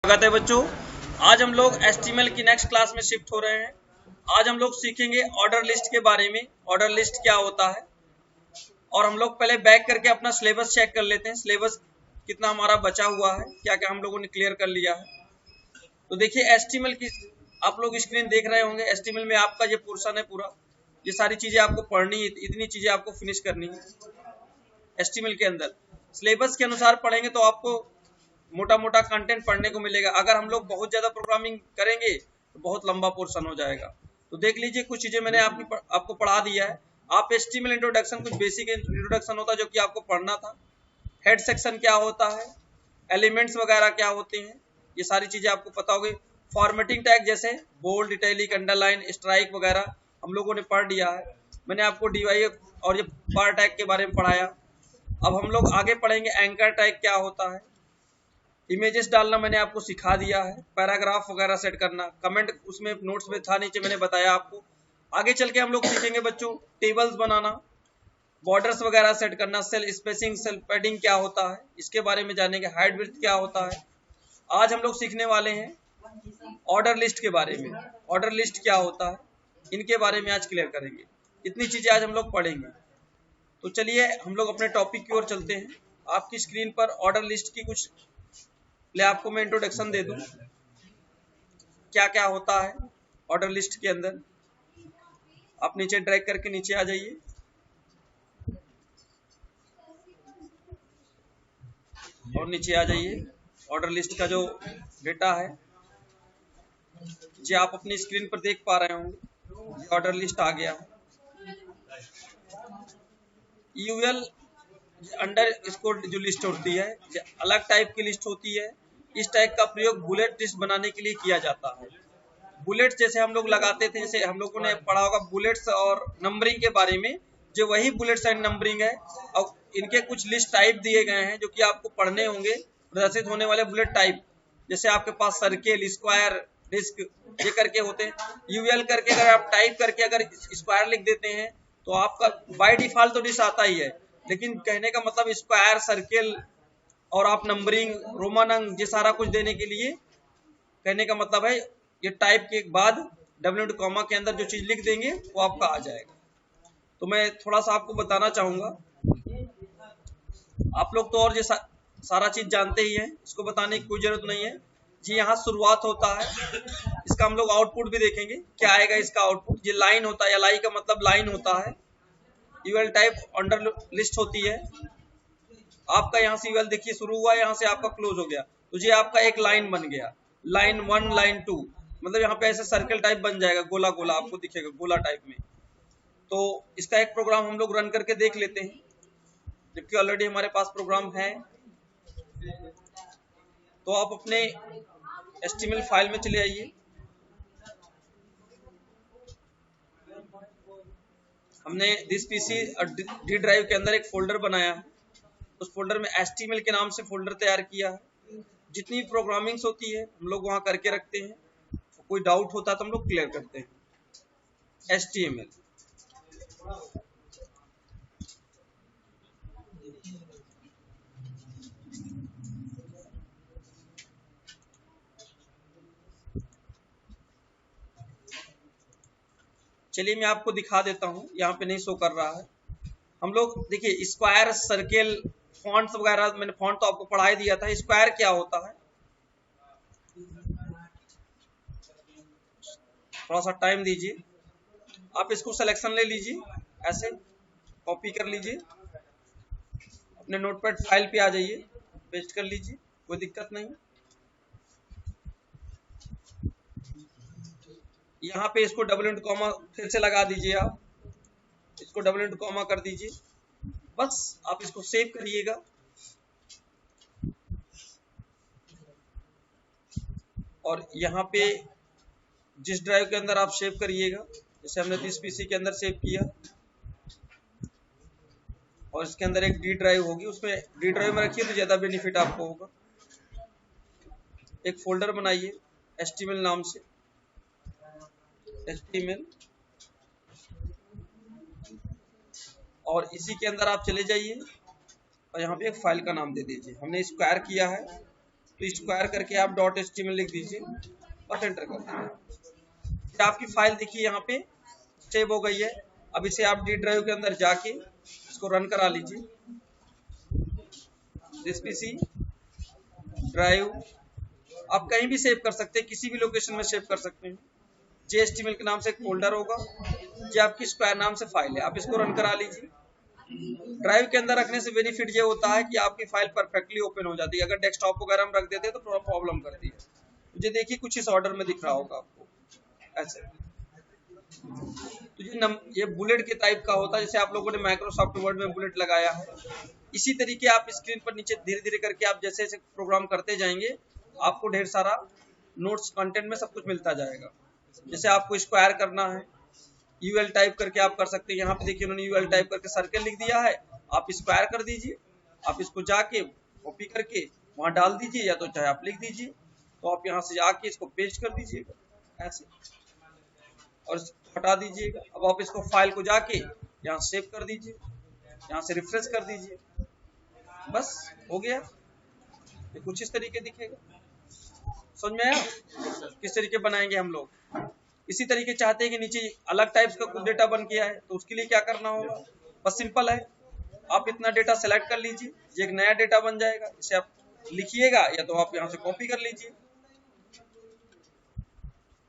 स्वागत है बच्चों। आज हम लोग HTML की नेक्स्ट क्लास में शिफ्ट हो रहे हैं। आज हम लोग सीखेंगे ऑर्डर लिस्ट के बारे में। ऑर्डर लिस्ट क्या होता है, और हम लोग पहले बैक करके अपना सिलेबस चेक कर लेते हैं। सिलेबस कितना हमारा बचा हुआ है, क्या क्या हम लोगों ने क्लियर कर लिया है। तो देखिए HTML की आप लोग स्क्रीन देख रहे होंगे। HTML में आपका ये पोर्शन है पूरा, ये सारी चीजें आपको पढ़नी है, इतनी चीजें आपको फिनिश करनी है। HTML के अंदर सिलेबस के अनुसार पढ़ेंगे तो आपको मोटा मोटा कंटेंट पढ़ने को मिलेगा। अगर हम लोग बहुत ज्यादा प्रोग्रामिंग करेंगे तो बहुत लंबा पोर्शन हो जाएगा। तो देख लीजिए, कुछ चीजें मैंने आपको पढ़ा दिया है। आप HTML इंट्रोडक्शन, कुछ बेसिक इंट्रोडक्शन होता है जो कि आपको पढ़ना था। हेड सेक्शन क्या होता है, एलिमेंट्स वगैरह क्या होते हैं, ये सारी चीजें आपको पता होगी। फॉर्मेटिंग टैग जैसे बोल्ड, इटैलिक, अंडरलाइन, स्ट्राइक वगैरह हम लोगों ने पढ़ लिया है। मैंने आपको DIF और ये बार टैग के बारे में पढ़ाया। अब हम लोग आगे पढ़ेंगे एंकर टैग क्या होता है। इमेजेस डालना मैंने आपको सिखा दिया है। पैराग्राफ वगैरह सेट करना, कमेंट उसमें नोट्स में था नीचे, मैंने बताया आपको। आगे चल के हम लोग सीखेंगे बच्चों टेबल्स बनाना, बॉर्डर्स वगैरह सेट करना, सेल स्पेसिंग, सेल पैडिंग क्या होता है, इसके बारे में जानेंगे। हाइट विड्थ क्या होता है। आज हम लोग सीखने वाले हैं ऑर्डर लिस्ट के बारे में। ऑर्डर लिस्ट क्या होता है, इनके बारे में आज क्लियर करेंगे। इतनी चीजें आज हम लोग पढ़ेंगे। तो चलिए हम लोग अपने टॉपिक की ओर चलते हैं। आपकी स्क्रीन पर ऑर्डर लिस्ट की कुछ ले आपको मैं इंट्रोडक्शन दे दूं, क्या क्या होता है ऑर्डर लिस्ट के अंदर। आप नीचे ड्रैग करके नीचे आ जाइए। और नीचे आ जाइए। ऑर्डर लिस्ट का जो डेटा है जी आप अपनी स्क्रीन पर देख पा रहे होंगे। ऑर्डर लिस्ट आ गया है। यूएल अंडर इसको जो लिस्ट होती है, अलग टाइप की लिस्ट होती है। इस टाइप का प्रयोग बुलेट लिस्ट बनाने के लिए किया जाता है। बुलेट्स जैसे हम लोग लगाते थे, जैसे हम लोगों ने पढ़ा होगा बुलेट्स और नंबरिंग के बारे में, जो वही बुलेट्स एंड नंबरिंग है। और इनके कुछ लिस्ट टाइप दिए गए हैं जो कि आपको पढ़ने होंगे। प्रदर्शित होने वाले बुलेट टाइप जैसे आपके पास सर्किल, स्क्वायर, डिस्क, ये करके होते हैं। यूएल करके अगर आप टाइप करके अगर स्क्वायर लिख देते हैं तो आपका बाय डिफॉल्ट तो डिस्क आता ही है, लेकिन कहने का मतलब स्क्वायर, सर्किल और आप नंबरिंग, रोमन अंक, ये सारा कुछ देने के लिए कहने का मतलब है ये टाइप के बाद डब्ल्यू कॉमा के अंदर जो चीज लिख देंगे वो आपका आ जाएगा। तो मैं थोड़ा सा आपको बताना चाहूंगा। आप लोग तो और ये सारा चीज जानते ही हैं, इसको बताने की कोई जरूरत नहीं है जी। यहाँ शुरुआत होता है, इसका हम लोग आउटपुट भी देखेंगे क्या आएगा इसका आउटपुट। ये लाइन होता है, LI का मतलब लाइन होता है। यूएल टाइप अंडर लिस्ट होती है। आपका यहाँ से यूएल देखिए शुरू हुआ, यहाँ से आपका क्लोज हो गया, तो ये आपका एक लाइन बन गया। लाइन 1, लाइन 2, मतलब यहाँ पे ऐसे सर्कल टाइप बन जाएगा, गोला गोला आपको दिखेगा, गोला टाइप में। तो इसका एक प्रोग्राम हम लोग रन करके देख लेते हैं, जबकि ऑलरेडी हमारे पास प्रोग्राम है। तो आप अपने HTML फाइल में चले आइए। हमने दिस पीसी और डी ड्राइव के अंदर एक फोल्डर बनाया है। उस फोल्डर में HTML के नाम से फोल्डर तैयार किया है। जितनी प्रोग्रामिंग्स होती है हम लोग वहां करके रखते हैं। कोई डाउट होता है तो हम लोग क्लियर करते हैं। HTML चलिए मैं आपको दिखा देता हूं, यहाँ पे नहीं शो कर रहा है। हम लोग देखिए स्क्वायर, सर्किल, फॉन्ट्स वगैरह, मैंने फॉन्ट तो आपको पढ़ा ही दिया था। स्क्वायर क्या होता है, थोड़ा सा टाइम दीजिए। आप इसको सिलेक्शन ले लीजिए, ऐसे कॉपी कर लीजिए, अपने नोटपैड फाइल पे आ जाइए, पेस्ट कर लीजिए, कोई दिक्कत नहीं। यहाँ पे इसको डबल कॉमा फिर से लगा दीजिए। आप इसको डबल कॉमा कर दीजिए, बस आप इसको सेव करिएगा। और यहाँ पे जिस ड्राइव के अंदर आप सेव करिएगा, जैसे हमने दिस पीसी के अंदर सेव किया, और इसके अंदर एक डी ड्राइव होगी, उसमें डी ड्राइव में रखिए तो ज्यादा बेनिफिट आपको होगा। एक फोल्डर बनाइए HTML नाम से, HTML, और इसी के अंदर आप चले जाइए और यहाँ पे एक फाइल का नाम दे दीजिए। हमने स्क्वायर किया है तो स्क्वायर करके आप .html लिख दीजिए और एंटर कर दीजिए। आपकी फाइल देखिए यहाँ पे सेव हो गई है। अब इसे आप डी ड्राइव के अंदर जाके इसको रन करा लीजिए। दिस पीसी ड्राइव आप कहीं भी सेव कर सकते हैं, किसी भी लोकेशन में सेव कर सकते हैं। JSTML के नाम से एक फोल्डर होगा, ये आपकी स्क्वायर नाम से फाइल है, आप इसको रन करा लीजिए। ड्राइव के अंदर रखने से बेनिफिट ये होता है कि आपकी फाइल परफेक्टली ओपन हो जाती है। अगर डेस्कटॉप वगैरह में रख देते हैं तो थोड़ा प्रॉब्लम करती है। मुझे देखिए कुछ इस ऑर्डर में दिख रहा होगा आपको ऐसे। तो ये बुलेट के टाइप का होता है, जैसे आप लोगों ने माइक्रोसॉफ्ट वर्ड में बुलेट लगाया है। इसी तरीके आप स्क्रीन पर नीचे धीरे धीरे करके आप जैसे जैसे प्रोग्राम करते जाएंगे आपको ढेर सारा नोट्स कंटेंट में सब कुछ मिलता जाएगा। जैसे आपको स्क्वायर करना है, यूएल टाइप करके आप कर सकते हैं। यहाँ पे देखिए उन्होंने यूएल टाइप करके सर्कल लिख दिया है, आप स्क्वायर कर दीजिए। आप इसको जाके कॉपी करके वहां डाल दीजिए, या तो चाहे आप लिख दीजिए। तो आप यहाँ से जाके इसको पेस्ट कर दीजिएगा ऐसे और हटा दीजिएगा। अब आप इसको फाइल को जाके यहाँ सेव कर दीजिए, यहाँ से रिफ्रेश कर दीजिए, बस हो गया। ये कुछ इस तरीके दिखेगा। समझ में आया किस तरीके बनाएंगे हम लोग। इसी तरीके चाहते हैं कि नीचे अलग टाइप्स का कुछ डेटा बन गया है, तो उसके लिए क्या करना होगा, बस सिंपल है, आप इतना डेटा सेलेक्ट कर लीजिए, ये एक नया डेटा बन जाएगा। इसे आप लिखिएगा या तो आप यहाँ से कॉपी कर लीजिए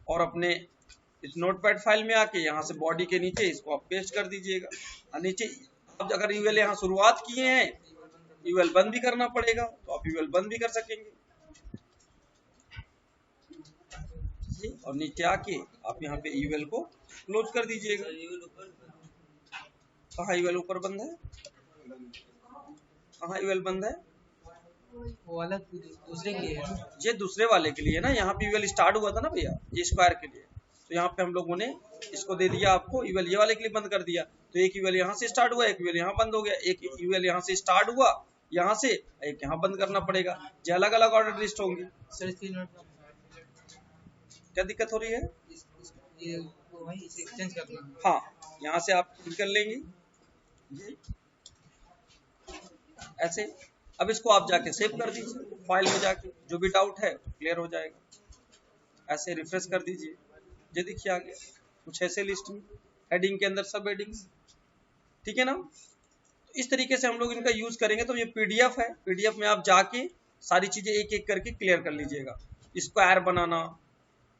और अपने इस नोटपैड फाइल में आके यहाँ से बॉडी के नीचे इसको आप पेस्ट कर दीजिएगा। और नीचे आप अगर यूएल यहाँ शुरुआत किए हैं, यूएल बंद भी करना पड़ेगा तो आप यूएल बंद भी कर सकेंगे। और नीचे आके आप यहाँ पे यूएल को क्लोज कर दीजिएगा। कहाँ यूएल ऊपर बंद है, कहाँ यूएल बंद है, वो वाला दूसरे के लिए है। ये दूसरे वाले के लिए ना। यहाँ पे यूएल स्टार्ट हुआ था ना भैया, ये स्क्वायर के लिए, तो यहाँ पे हम लोगों ने इसको दे दिया आपको यूएल ये वाले के लिए बंद कर दिया। तो एक यूएल यहाँ से स्टार्ट हुआ, एक यूएल यहाँ बंद हो गया, एक यूएल यहाँ से स्टार्ट हुआ यहाँ से, एक यहाँ बंद करना पड़ेगा। ये अलग अलग ऑर्डर लिस्ट होंगी। क्या दिक्कत हो रही है, इसे चेंज करना। हाँ, यहाँ से आप कर लेंगे ऐसे। अब इसको आप जाके सेव कर दीजिए फाइल में जाके, जो भी डाउट है क्लियर हो जाएगा। ऐसे रिफ्रेश कर दीजिए, ये देखिए आ गया कुछ ऐसे लिस्ट में, हेडिंग के अंदर सब हेडिंग्स, ठीक है ना। तो इस तरीके से हम लोग इनका यूज करेंगे। तो ये पीडीएफ है, पीडीएफ में आप जाके सारी चीजें एक एक करके क्लियर कर लीजिएगा। स्क्वायर बनाना,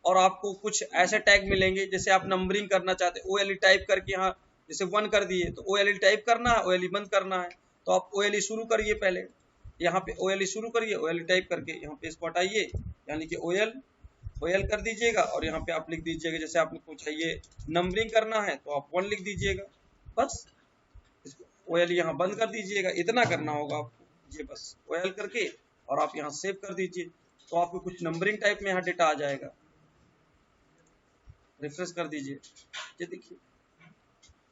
और आपको कुछ ऐसे टैग मिलेंगे, जैसे आप नंबरिंग करना चाहते हैं, OLE टाइप करके यहाँ जैसे 1 कर दिए तो OLE टाइप करना है, OLE बंद करना है तो आप OLE शुरू करिए, पहले यहाँ पे OLE शुरू करिए, OLE टाइप करके यहाँ पे इसको हटाइए, यानी कि OL कर दीजिएगा और यहाँ पे आप लिख दीजिएगा। जैसे आपको कुछ चाहिए नंबरिंग करना है तो आप 1 लिख दीजिएगा, बस OL यहाँ बंद कर दीजिएगा। इतना करना होगा आपको, ये बस OL करके और आप यहाँ सेव कर दीजिए, तो आपको कुछ नंबरिंग टाइप में यहाँ डेटा आ जाएगा। रिफ्रेश कर दीजिए, ये देखिए।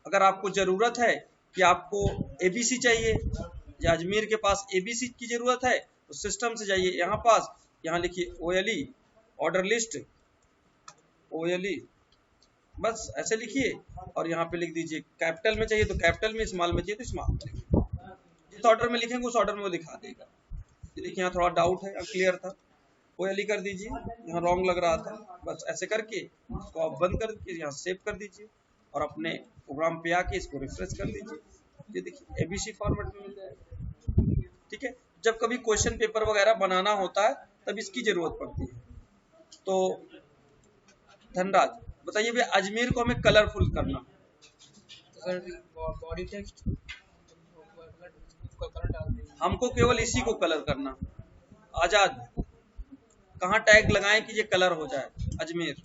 अगर आपको जरूरत है कि आपको ABC चाहिए, या अजमेर के पास ABC की जरूरत है, तो सिस्टम से जाइए यहाँ पास, यहाँ लिखिए OLE ऑर्डर लिस्ट OLE, बस ऐसे लिखिए और यहाँ पे लिख दीजिए। कैपिटल में चाहिए तो कैपिटल में, स्मॉल में चाहिए तो स्मॉल में। जिस ऑर्डर में लिखेंगे उस ऑर्डर में वो दिखा देगा। देखिए यहाँ थोड़ा डाउट है, क्लियर था, OLE कर दीजिए, यहाँ रॉन्ग लग रहा था, बस ऐसे करके इसको आप बंद कर दीजिए, यहाँ सेव कर दीजिए और अपने प्रोग्राम पे आके इसको रिफ्रेश कर दीजिए। ये देखिए ABC फॉर्मेट में मिल जाएगा, ठीक है। जब कभी क्वेश्चन पेपर वगैरह बनाना होता है तब इसकी जरूरत पड़ती है। तो धनराज बताइए भैया, अजमेर को हमें कलरफुल करना, बॉडी टेक्स्ट कलर डाल देंगे, हमको केवल इसी को कलर करना। आजाद कहाँ टैग लगाएं कि ये कलर हो जाए अजमेर?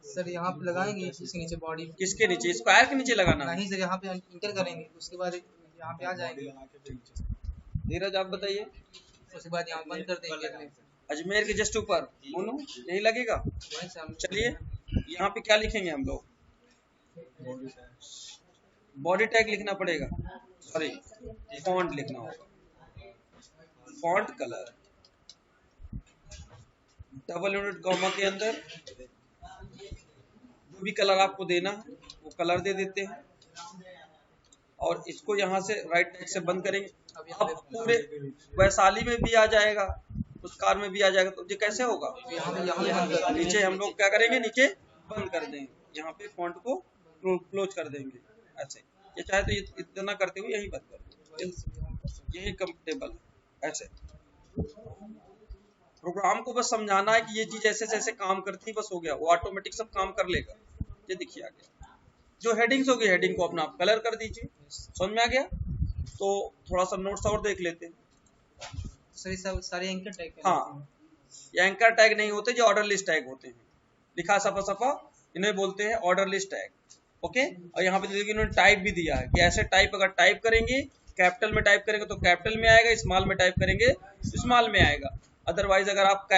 सर यहाँ पे लगाएंगे, इसके नीचे बॉडी, किसके नीचे, स्क्वायर के नीचे लगाना? नहीं सर, यहाँ पे इंटर करेंगे, उसके बाद यहाँ पे आ जाएंगे। धीरज आप बताइए। उसके बाद यहाँ बंद कर देंगे। अजमेर के जस्ट ऊपर मोनू यही लगेगा। चलिए यहाँ पे क्या लिखेंगे हम लोग, बॉडी टैग लिखना पड़ेगा, सॉरी फॉन्ट लिखना होगा, font colour double unit comma के अंदर जो भी कलर आपको देना है वो कलर दे देते हैं और इसको यहाँ से राइट टैग से बंद करेंगे। अब पूरे वैशाली में भी आ जाएगा, उस कार में भी आ जाएगा। तो ये कैसे होगा, यहाँ नीचे हम लोग क्या करेंगे, नीचे बंद कर देंगे, यहाँ पे फॉन्ट को क्लोज कर देंगे ऐसे। ये चाहे तो इतना करते हुए यही बंद कर देंगे, यही कंफर्टेबल ऐसे। प्रोग्राम को बस समझाना है कि ये चीज ऐसे ऐसे काम करती है, बस हो गया, वो ऑटोमेटिक सब काम कर लेगा। ये देखिए आ गया। जो हेडिंग्स होगी हेडिंग को अपना आप कलर कर दीजिए। समझ में आ गया? तो थोड़ा सा नोट्स और देख लेते हैं। सारे एंकर टैग, हाँ, ये एंकर टैग नहीं होते, जो ऑर्डर लिस्ट टैग होते हैं। लिखा सफा सफा, इन्हें बोलते हैं ऑर्डर लिस्ट टैग। ओके, और यहाँ पे देखिए इन्होंने टाइप भी दिया है कि ऐसे टाइप अगर टाइप करेंगे, कैपिटल में टाइप करेंगे तो कैपिटल में आएगा, स्मॉल में टाइप करेंगे स्मॉल में आएगा। अदरवाइज अगर आप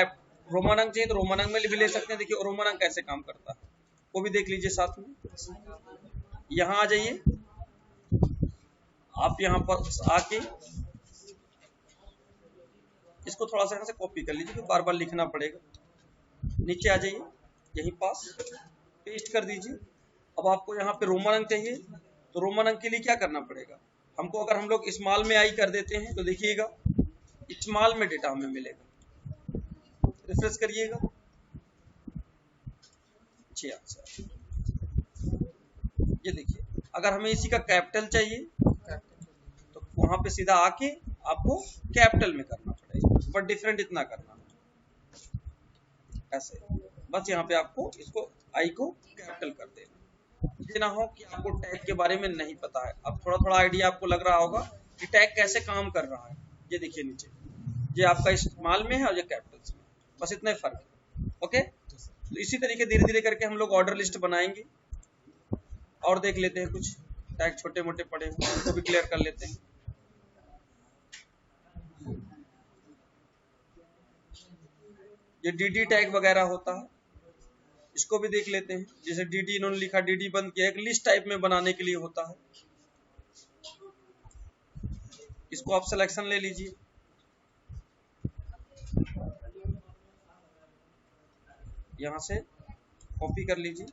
रोमन अंक चाहिए तो रोमन अंक में भी ले सकते हैं। देखिए रोमन अंक कैसे काम करता है वो भी देख लीजिए साथ में। यहाँ आ जाइए आप, यहाँ पर आके इसको थोड़ा सा यहाँ से कॉपी कर लीजिए, बार बार लिखना पड़ेगा। नीचे आ जाइए, यहीं पास पेस्ट कर दीजिए। अब आपको यहाँ पे रोमन अंक चाहिए, तो रोमन अंक के लिए क्या करना पड़ेगा हमको, अगर हम लोग स्मॉल में आई कर देते हैं तो देखिएगा स्मॉल में डेटा हमें मिलेगा। रिफ्रेश करिएगा। ये देखिए, अगर हमें इसी का कैपिटल चाहिए तो वहां पे सीधा आके आपको कैपिटल में करना पड़ेगा, पर डिफरेंट इतना करना ऐसे। बस यहाँ पे आपको इसको आई को कैपिटल कर देना। ये ना हो कि आपको टैग के बारे में नहीं पता है। अब थोड़ा थोड़ा आइडिया आपको लग रहा होगा कि टैग कैसे काम कर रहा है। ये देखिए नीचे, ये आपका स्मॉल में है और ये कैपिटल में, बस इतना ही फर्क है। ओके, तो इसी तरीके धीरे धीरे करके हम लोग ऑर्डर लिस्ट बनाएंगे। और देख लेते हैं कुछ टैग छोटे मोटे पड़े हैं, उनको भी क्लियर कर लेते हैं। ये डीडी टैग वगैरह होता है, इसको भी देख लेते हैं। जैसे डीडी इन्होंने लिखा, डीडी बंद किया, एक लिस्ट टाइप में बनाने के लिए होता है। इसको आप सिलेक्शन ले लीजिए, यहाँ से कॉपी कर लीजिए,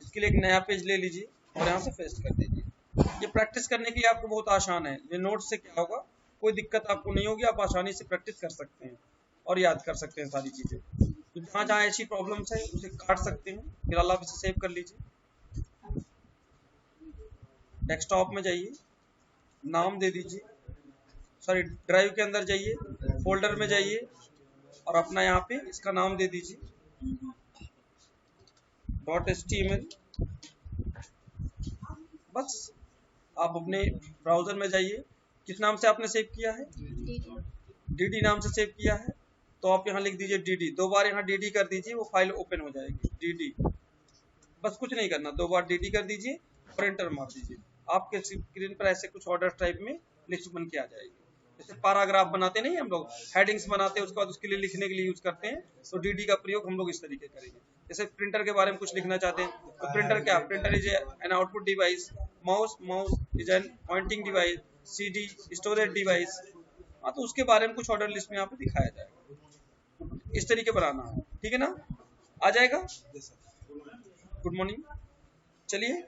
इसके लिए एक नया पेज ले लीजिए और यहाँ से पेस्ट कर दीजिए। ये प्रैक्टिस करने के लिए आपको बहुत आसान है। ये नोट से क्या होगा, कोई दिक्कत आपको नहीं होगी, आप आसानी से प्रैक्टिस कर सकते हैं और याद कर सकते हैं सारी चीजें। तो जहाँ जहाँ ऐसी प्रॉब्लम्स है उसे काट सकते हैं, फिर आप इसे सेव कर लीजिए। डेस्कटॉप में जाइए, नाम दे दीजिए, सॉरी ड्राइव के अंदर जाइए, फोल्डर में जाइए और अपना यहाँ पे इसका नाम दे दीजिए .html। बस आप अपने ब्राउजर में जाइए, किस नाम से आपने सेव किया है, dd नाम से सेव किया है, तो आप यहाँ लिख दीजिए dd। 2 बार यहाँ dd कर दीजिए, वो फाइल ओपन हो जाएगी dd। बस कुछ नहीं करना, 2 बार dd कर दीजिए और एंटर मार दीजिए। आपके स्क्रीन पर ऐसे कुछ ऑर्डर टाइप में लिस्ट बन के आ जाएगी। जैसे पैराग्राफ बनाते नहीं हम लोग, हेडिंग्स बनाते हैं, उसके बाद उसके लिए लिखने के लिए यूज करते हैं, तो dd का प्रयोग हम लोग इस तरीके करेंगे। जैसे प्रिंटर के बारे में कुछ लिखना चाहते हैं तो प्रिंटर क्या, printer is an output device, mouse is an pointing device, CD storage device. हाँ, तो उसके बारे में कुछ ऑर्डर लिस्ट में यहाँ पे दिखाया जाएगा। इस तरीके बनाना है, ठीक है ना, आ जाएगा। गुड मॉर्निंग, चलिए।